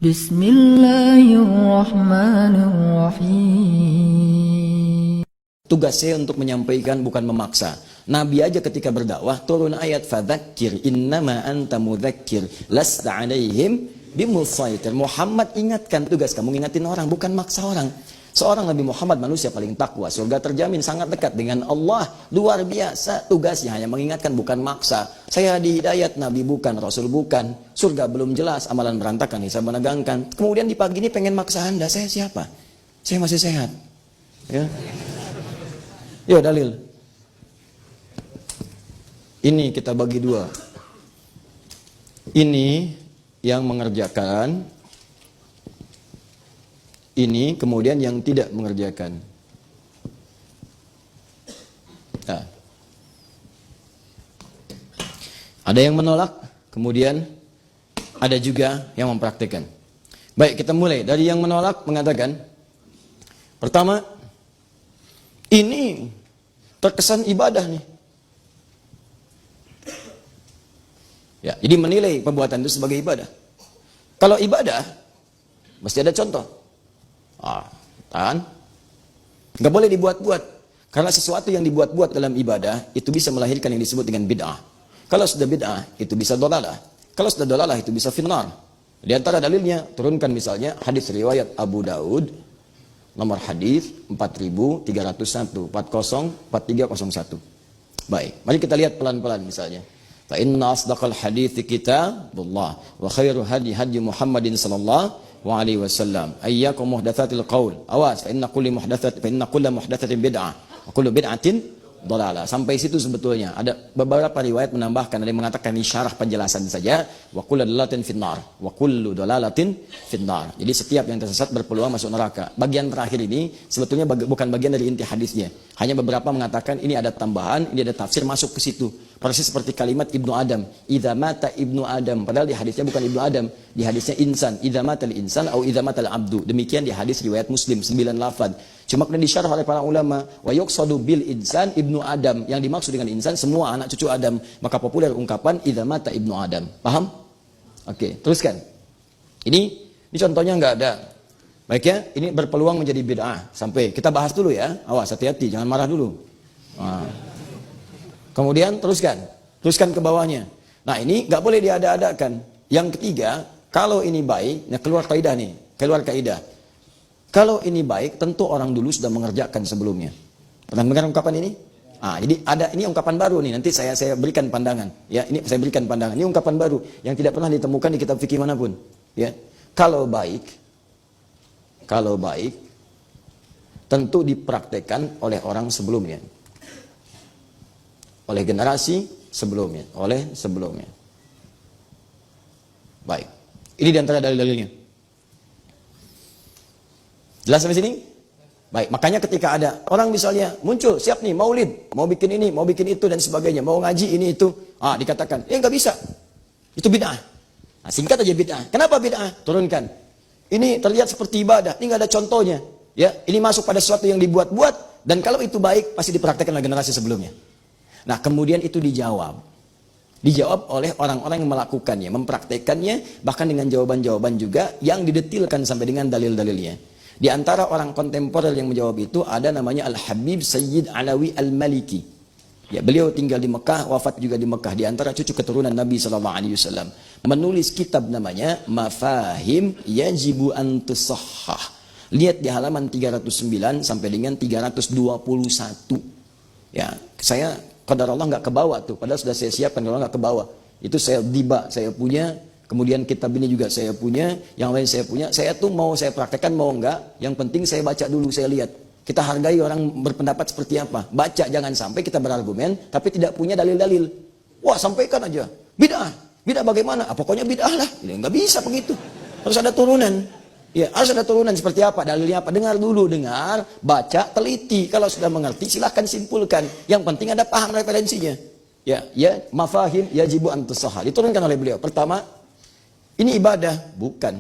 Bismillahirrahmanirrahim. Tugas saya untuk menyampaikan, bukan memaksa. Nabi aja ketika berdakwah turun ayat fadzakir innama anta mudzakir lasta alaihim bimusaitir. Muhammad ingatkan, tugas kamu ngingatin orang, bukan maksa orang. Seorang Nabi Muhammad manusia paling takwa, surga terjamin, sangat dekat dengan Allah, luar biasa. Tugasnya hanya mengingatkan, bukan maksa. Saya di hidayat, Nabi bukan, Rasul bukan, surga belum jelas, amalan berantakan, hisab menegangkan. Kemudian di pagi ini pengen maksa Anda, saya siapa? Saya masih sehat. Ya. Yo dalil. Ini kita bagi dua. Ini yang mengerjakan, ini kemudian yang tidak mengerjakan. Nah. Ada yang menolak, kemudian ada juga yang mempraktikkan. Baik, kita mulai dari yang menolak, mengatakan pertama, ini terkesan ibadah nih. Ya, jadi menilai perbuatan itu sebagai ibadah. Kalau ibadah, mesti ada contoh. Tahan. Nggak boleh dibuat-buat. Karena sesuatu yang dibuat-buat dalam ibadah, itu bisa melahirkan yang disebut dengan bid'ah. Kalau sudah bid'ah, itu bisa dolalah. Kalau sudah dolalah, itu bisa finnar. Di antara dalilnya, turunkan misalnya hadis riwayat Abu Daud, nomor hadis 4301, 4301. Baik, mari kita lihat pelan-pelan misalnya. Fa inna asdaqal hadithi kitabullah wa khairu hadi Muhammadin sallallahu wa alihi wasallam. Ayyakum muhdatsatil qaul. Awas, fa inna kulla muhdatsatin bid'ah wa kullu bid'atin dhalalah. Sampai situ sebetulnya. Ada beberapa riwayat menambahkan, ada yang mengatakan ini syarah penjelasan saja, wa kullu dhalalatin finnar, wa kullu dhalalatin finnar. Jadi setiap yang tersesat berpeluang masuk neraka. Bagian terakhir ini sebetulnya bukan bagian dari inti hadisnya. Hanya beberapa mengatakan ini ada tambahan, ini ada tafsir masuk ke situ. Persis seperti kalimat Ibnu Adam, idza mata Ibnu Adam, padahal di hadisnya bukan Ibnu Adam, di hadisnya insan, idza matal insan atau idza matal abdu. Demikian di hadis riwayat Muslim 9 lafaz. Cuma kemudian disyarah oleh para ulama, wa yuqsadu bil insan Ibnu Adam, yang dimaksud dengan insan semua anak cucu Adam. Maka populer ungkapan idza mata Ibnu Adam. Paham? Oke, teruskan. Ini contohnya enggak ada. Baik ya, ini berpeluang menjadi bid'ah. Sampai kita bahas dulu ya. Awas, hati-hati, jangan marah dulu. Kemudian teruskan ke bawahnya. Nah ini nggak boleh diada-adakan. Yang ketiga, kalau ini baik, nah keluar kaidah nih, keluar kaidah. Kalau ini baik, tentu orang dulu sudah mengerjakan sebelumnya. Pernah dengar ungkapan ini? Jadi ada ini ungkapan baru nih. Nanti saya berikan pandangan. Ya, ini saya berikan pandangan. Ini ungkapan baru yang tidak pernah ditemukan di kitab fikih manapun. Ya, kalau baik, tentu dipraktekkan oleh orang sebelumnya. Oleh generasi sebelumnya, Baik, ini diantara dalil-dalilnya. Jelas sampai sini? Baik, makanya ketika ada orang misalnya muncul, siap nih maulid, mau bikin ini, mau bikin itu dan sebagainya, mau ngaji ini itu, dikatakan, nggak bisa, itu bid'ah. Singkat aja bid'ah. Kenapa bid'ah? Turunkan. Ini terlihat seperti ibadah, ini nggak ada contohnya. Ya, ini masuk pada sesuatu yang dibuat-buat, dan kalau itu baik pasti dipraktekkan oleh generasi sebelumnya. Nah, kemudian itu dijawab oleh orang-orang yang melakukannya, mempraktekannya, bahkan dengan jawaban-jawaban juga yang didetilkan sampai dengan dalil-dalilnya. Di antara orang kontemporer yang menjawab itu ada namanya Al-Habib Sayyid Alawi Al-Maliki. Ya, beliau tinggal di Mekah, wafat juga di Mekah, di antara cucu keturunan Nabi SAW. Menulis kitab namanya Mafahim Yajibu an Tusahhah. Lihat di halaman 309 sampai dengan 321. Ya, saya qadar Allah nggak kebawa tuh, padahal sudah saya siapkan, kalau nggak kebawa. Itu saya punya, kemudian kitab ini juga saya punya, yang lain saya punya. Saya tuh mau saya praktekkan mau enggak, yang penting saya baca dulu, saya lihat. Kita hargai orang berpendapat seperti apa. Baca, jangan sampai kita berargumen tapi tidak punya dalil-dalil. Wah, sampaikan aja. Bid'ah bagaimana? Pokoknya bid'ah lah. Nggak bisa begitu. Harus ada turunan. Ya, harus ada turunan seperti apa, dalilnya apa. Dengar dulu, baca, teliti. Kalau sudah mengerti, silahkan simpulkan. Yang penting ada paham referensinya. Ya, mafahim yajibu an tusahhah. Diturunkan oleh beliau. Pertama, ini ibadah, bukan.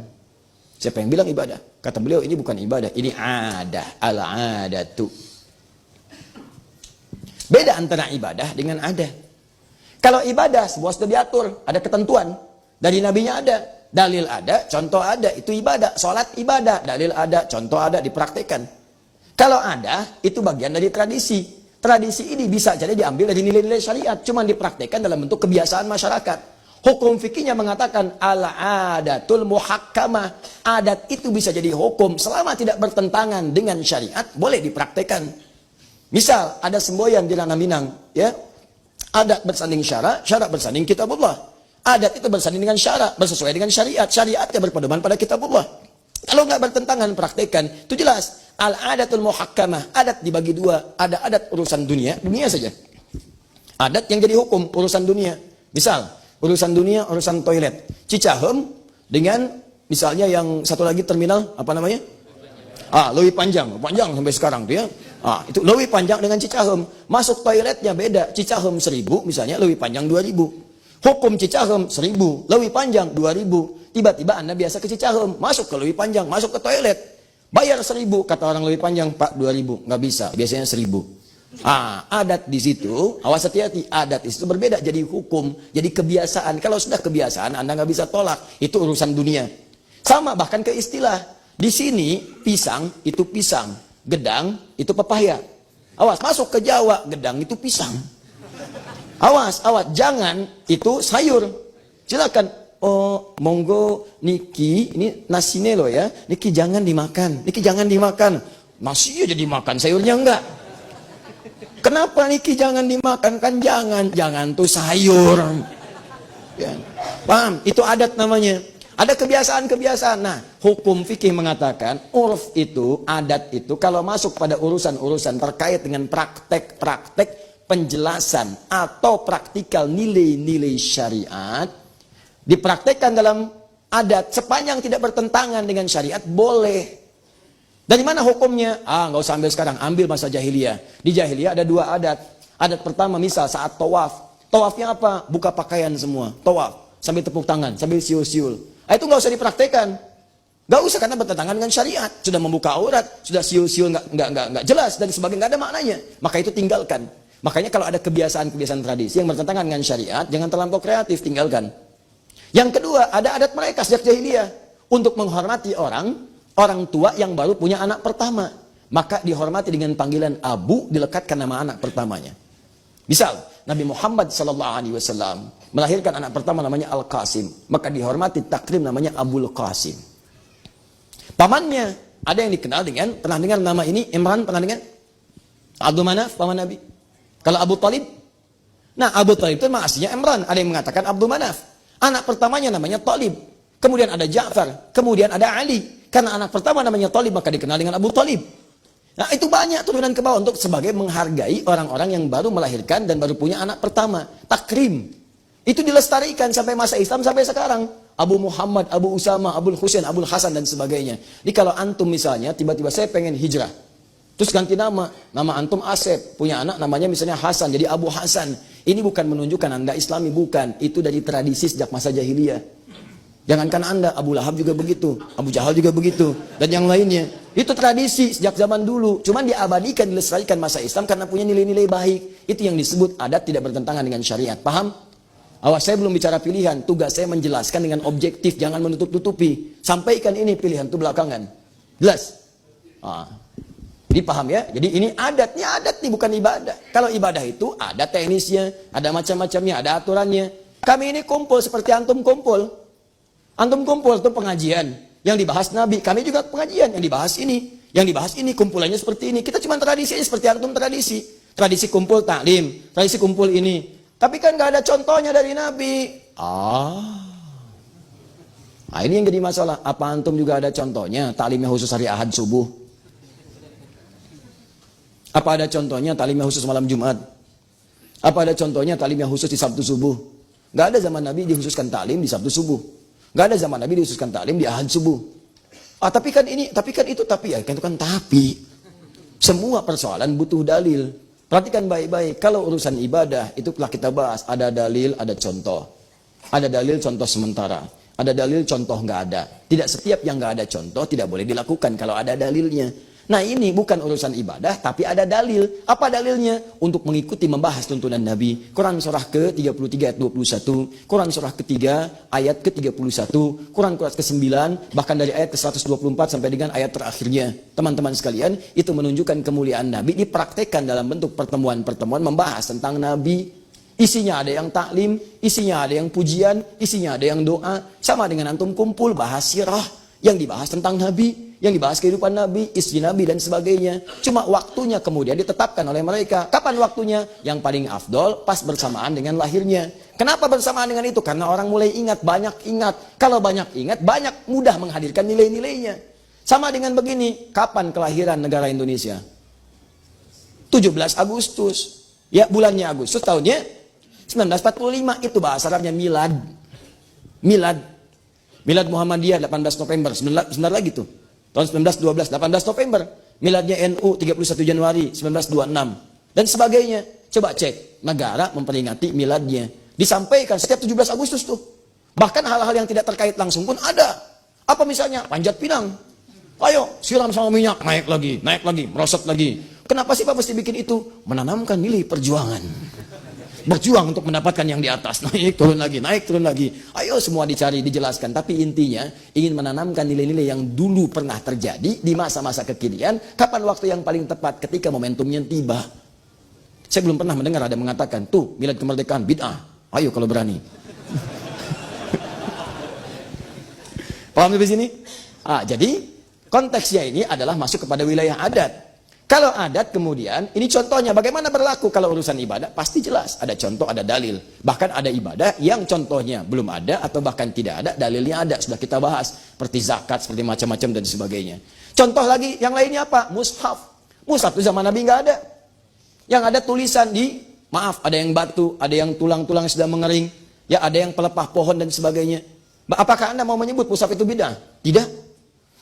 Siapa yang bilang ibadah? Kata beliau, ini bukan ibadah, ini adah, al-adatu. Beda antara ibadah dengan adah. Kalau ibadah, sebuah sudah diatur, ada ketentuan. Dari nabinya ada. Dalil ada, contoh ada, itu ibadah. Sholat ibadah, dalil ada, contoh ada, dipraktekkan. Kalau ada, itu bagian dari tradisi. Tradisi ini bisa jadi diambil dari nilai-nilai syariat, cuman dipraktekkan dalam bentuk kebiasaan masyarakat. Hukum fikihnya mengatakan al-adatul muhakkamah. Adat itu bisa jadi hukum selama tidak bertentangan dengan syariat, boleh dipraktekkan. Misal ada semboyan di Ranah Minang, ya. Adat bersanding syarak, syarak bersanding kitabullah. Adat itu bersanding dengan syarak, bersesuai dengan syariat. Syariatnya berpedoman pada kitabullah. Kalau nggak bertentangan, praktekkan. Itu jelas. Al-adatul muhakkamah. Adat dibagi dua. Ada adat urusan dunia, dunia saja. Adat yang jadi hukum, urusan dunia. Misal, urusan dunia, urusan toilet. Cicahem dengan misalnya yang satu lagi terminal, apa namanya? Leuwih Panjang. Panjang sampai sekarang tuh ya. Itu Leuwih Panjang dengan Cicahem. Masuk toiletnya beda. Cicahem 1.000 misalnya, Leuwih Panjang 2.000. Hukum Cicahem 1.000, Leuwih Panjang 2.000. Tiba-tiba Anda biasa ke Cicahem, masuk ke Leuwih Panjang, masuk ke toilet. Bayar 1.000, kata orang Leuwih Panjang, Pak 2.000. Nggak bisa, biasanya 1.000. Adat di situ, awas hati-hati, adat itu berbeda jadi hukum, jadi kebiasaan. Kalau sudah kebiasaan, Anda nggak bisa tolak. Itu urusan dunia. Sama bahkan ke istilah. Di sini pisang itu pisang, gedang itu pepaya. Awas, masuk ke Jawa, gedang itu pisang. Awas, jangan itu sayur. Silakan. Oh, monggo niki, ini nasine loh ya. Niki jangan dimakan. Niki jangan dimakan. Nasi aja dimakan, sayurnya enggak. Kenapa niki jangan dimakan? Kan jangan tuh sayur. Ya. Paham? Itu adat namanya. Ada kebiasaan-kebiasaan. Nah, hukum fikih mengatakan urf itu, adat itu kalau masuk pada urusan-urusan terkait dengan praktek-praktek penjelasan atau praktikal nilai-nilai syariat dipraktekkan dalam adat sepanjang tidak bertentangan dengan syariat boleh. Dari mana hukumnya? Nggak usah ambil sekarang, ambil masa jahiliyah. Di jahiliyah ada dua adat. Adat pertama misal saat tawaf. Tawafnya apa? Buka pakaian semua. Tawaf sambil tepuk tangan, sambil siul-siul. Itu nggak usah dipraktekkan. Nggak usah karena bertentangan dengan syariat. Sudah membuka aurat, sudah siul-siul nggak jelas dan sebagainya, nggak ada maknanya. Maka itu tinggalkan. Makanya kalau ada kebiasaan-kebiasaan tradisi yang bertentangan dengan syariat, jangan terlampau kreatif, tinggalkan. Yang kedua, ada adat mereka sejak jahiliyah untuk menghormati orang tua yang baru punya anak pertama. Maka dihormati dengan panggilan abu, dilekatkan nama anak pertamanya. Misal, Nabi Muhammad SAW melahirkan anak pertama namanya Al-Qasim. Maka dihormati takrim namanya Abul Qasim. Pamannya, ada yang dikenal dengan, pernah dengar nama ini, Imran, pernah dengar? Abdul Manaf, paman Nabi. Kalau Abu Talib, nah Abu Talib itu memang aslinya Imran. Ada yang mengatakan Abdul Manaf. Anak pertamanya namanya Talib. Kemudian ada Ja'far. Kemudian ada Ali. Karena anak pertama namanya Talib, maka dikenal dengan Abu Talib. Nah itu banyak turunan ke bawah untuk sebagai menghargai orang-orang yang baru melahirkan dan baru punya anak pertama. Takrim. Itu dilestarikan sampai masa Islam sampai sekarang. Abu Muhammad, Abu Usama, Abu Husain, Abu Hasan dan sebagainya. Jadi kalau antum misalnya tiba-tiba saya pengen hijrah. Terus ganti nama antum Asep, punya anak namanya misalnya Hasan, jadi Abu Hasan. Ini bukan menunjukkan Anda Islami, bukan. Itu dari tradisi sejak masa jahiliyah. Jangankan Anda, Abu Lahab juga begitu, Abu Jahal juga begitu, dan yang lainnya. Itu tradisi sejak zaman dulu, cuman diabadikan, dilestarikan masa Islam karena punya nilai-nilai baik. Itu yang disebut adat tidak bertentangan dengan syariat. Paham? Awas, saya belum bicara pilihan, tugas saya menjelaskan dengan objektif, jangan menutup-tutupi. Sampaikan ini pilihan itu belakangan. Jelas? Jadi paham ya? Jadi ini adatnya, adat nih bukan ibadah. Kalau ibadah itu ada teknisnya, ada macam-macamnya, ada aturannya. Kami ini kumpul seperti antum kumpul. Antum kumpul itu pengajian. Yang dibahas Nabi, kami juga pengajian. Yang dibahas ini. Yang dibahas ini, kumpulannya seperti ini. Kita cuma tradisi seperti antum tradisi. Tradisi kumpul taklim, tradisi kumpul ini. Tapi kan gak ada contohnya dari Nabi. Ini yang jadi masalah. Apa antum juga ada contohnya? Taklimnya khusus hari Ahad subuh. Apa ada contohnya taklimnya khusus malam Jumat? Apa ada contohnya taklimnya khusus di Sabtu subuh? Gak ada zaman Nabi dikhususkan taklim di Sabtu subuh. Gak ada zaman Nabi dikhususkan taklim di Ahad subuh. Tapi kan ini, tapi kan itu, tapi ya kan itu kan tapi. Semua persoalan butuh dalil. Perhatikan baik-baik. Kalau urusan ibadah itu telah kita bahas. Ada dalil, ada contoh. Ada dalil, contoh sementara. Ada dalil, contoh nggak ada. Tidak setiap yang nggak ada contoh tidak boleh dilakukan kalau ada dalilnya. Nah ini bukan urusan ibadah, tapi ada dalil. Apa dalilnya? Untuk mengikuti membahas tuntunan Nabi. Quran surah ke-33 ayat 21, Quran surah ketiga ayat ke-31, Quran ke-9, bahkan dari ayat ke-124 sampai dengan ayat terakhirnya. Teman-teman sekalian, itu menunjukkan kemuliaan Nabi dipraktekkan dalam bentuk pertemuan-pertemuan membahas tentang Nabi. Isinya ada yang taklim, isinya ada yang pujian, isinya ada yang doa. Sama dengan antum kumpul bahas sirah, yang dibahas tentang Nabi, yang dibahas kehidupan Nabi, istri Nabi dan sebagainya. Cuma waktunya kemudian ditetapkan oleh mereka. Kapan waktunya? Yang paling afdol pas bersamaan dengan lahirnya. Kenapa bersamaan dengan itu? Karena orang mulai ingat, banyak ingat. Kalau banyak ingat, banyak mudah menghadirkan nilai-nilainya. Sama dengan begini, kapan kelahiran negara Indonesia? 17 Agustus. Ya, bulannya Agustus, tahunnya 1945. Itu bahasa Arabnya milad. Milad. Milad Muhammadiyah 18 November, sebentar lagi tuh. Tahun 1912, 18 November. Miladnya NU 31 Januari 1926. Dan sebagainya. Coba cek, negara memperingati miladnya. Disampaikan setiap 17 Agustus tuh. Bahkan hal-hal yang tidak terkait langsung pun ada. Apa misalnya? Panjat pinang. Ayo, siram sama minyak, naik lagi, merosot lagi. Kenapa sih Pak mesti bikin itu? Menanamkan nilai perjuangan. Berjuang untuk mendapatkan yang di atas, naik turun lagi. Ayo semua dicari, dijelaskan. Tapi intinya ingin menanamkan nilai-nilai yang dulu pernah terjadi di masa-masa kekinian. Kapan waktu yang paling tepat? Ketika momentumnya tiba. Saya belum pernah mendengar ada mengatakan, tuh milad kemerdekaan bid'ah. Ayo kalau berani. Paham di sini? Jadi konteksnya ini adalah masuk kepada wilayah adat. Kalau adat kemudian, ini contohnya bagaimana berlaku kalau urusan ibadah, pasti jelas. Ada contoh, ada dalil. Bahkan ada ibadah yang contohnya belum ada atau bahkan tidak ada, dalilnya ada. Sudah kita bahas. Seperti zakat, seperti macam-macam dan sebagainya. Contoh lagi, yang lainnya apa? Mushaf. Mushaf itu zaman Nabi nggak ada. Yang ada tulisan ada yang batu, ada yang tulang-tulang sudah mengering. Ya, ada yang pelepah pohon dan sebagainya. Apakah Anda mau menyebut mushaf itu bid'ah? Tidak.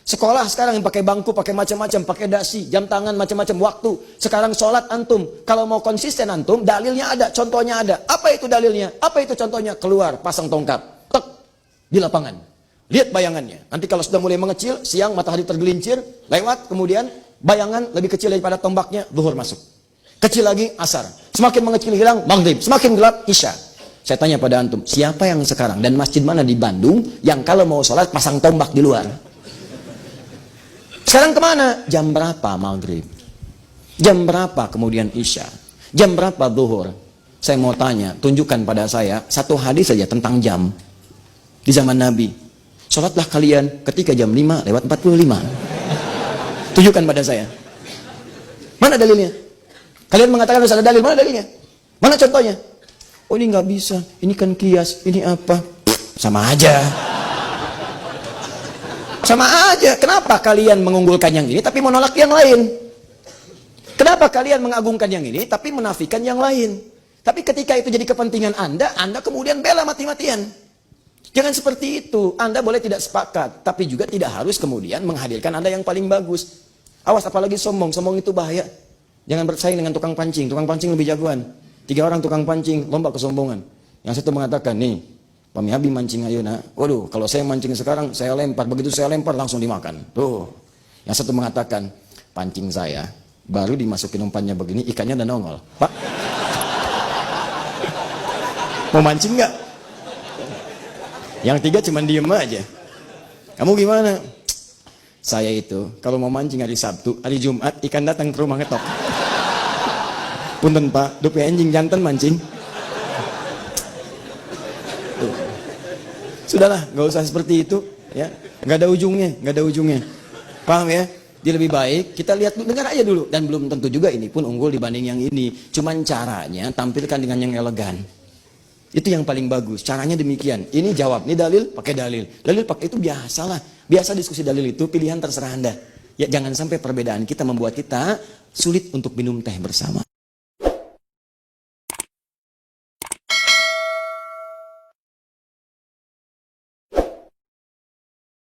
Sekolah sekarang yang pakai bangku, pakai macam-macam, pakai dasi, jam tangan, macam-macam waktu. Sekarang sholat antum, kalau mau konsisten antum, dalilnya ada, contohnya ada. Apa itu dalilnya? Apa itu contohnya? Keluar, pasang tongkat, tek, di lapangan. Lihat bayangannya. Nanti kalau sudah mulai mengecil, siang matahari tergelincir, lewat, kemudian bayangan lebih kecil daripada tombaknya, zuhur masuk. Kecil lagi, asar. Semakin mengecil hilang, maghrib. Semakin gelap, isya. Saya tanya pada antum, siapa yang sekarang dan masjid mana di Bandung yang kalau mau sholat pasang tombak di luar? Sekarang kemana? Jam berapa maghrib? Jam berapa kemudian isya? Jam berapa zuhur? Saya mau tanya, tunjukkan pada saya satu hadis saja tentang jam. Di zaman Nabi. Sholatlah kalian ketika jam 5:45. Tunjukkan pada saya. Mana dalilnya? Kalian mengatakan harus ada dalil. Mana dalilnya? Mana contohnya? Oh ini nggak bisa. Ini kan kias. Ini apa? Sama aja. Sama aja. Kenapa kalian mengunggulkan yang ini tapi menolak yang lain? Kenapa kalian mengagungkan yang ini tapi menafikan yang lain? Tapi ketika itu jadi kepentingan Anda kemudian bela mati-matian. Jangan seperti itu. Anda boleh tidak sepakat, tapi juga tidak harus kemudian menghadirkan Anda yang paling bagus. Awas apalagi sombong. Sombong itu bahaya. Jangan bersaing dengan tukang pancing. Tukang pancing lebih jagoan. 3 orang tukang pancing lomba kesombongan. Yang satu mengatakan, nih Pami Habib mancing ayo nak. Waduh, kalau saya mancing sekarang, saya lempar. Begitu saya lempar, langsung dimakan. Tuh. Yang satu mengatakan, pancing saya, baru dimasukin umpannya begini, ikannya udah nongol. Pak, mau mancing nggak? Yang 3 cuma diem aja. Kamu gimana? Saya itu, kalau mau mancing hari Sabtu, hari Jumat, ikan datang ke rumah ngetok. Punten Pak, dupe anjing jantan mancing. Sudahlah, nggak usah seperti itu, ya. Nggak ada ujungnya. Paham ya? Dia lebih baik kita lihat dengar aja dulu, dan belum tentu juga ini pun unggul dibanding yang ini. Cuman caranya tampilkan dengan yang elegan. Itu yang paling bagus. Caranya demikian. Ini jawab, ini dalil, pakai dalil. Dalil pakai itu biasalah. Biasa diskusi dalil itu pilihan terserah Anda. Ya jangan sampai perbedaan kita membuat kita sulit untuk minum teh bersama.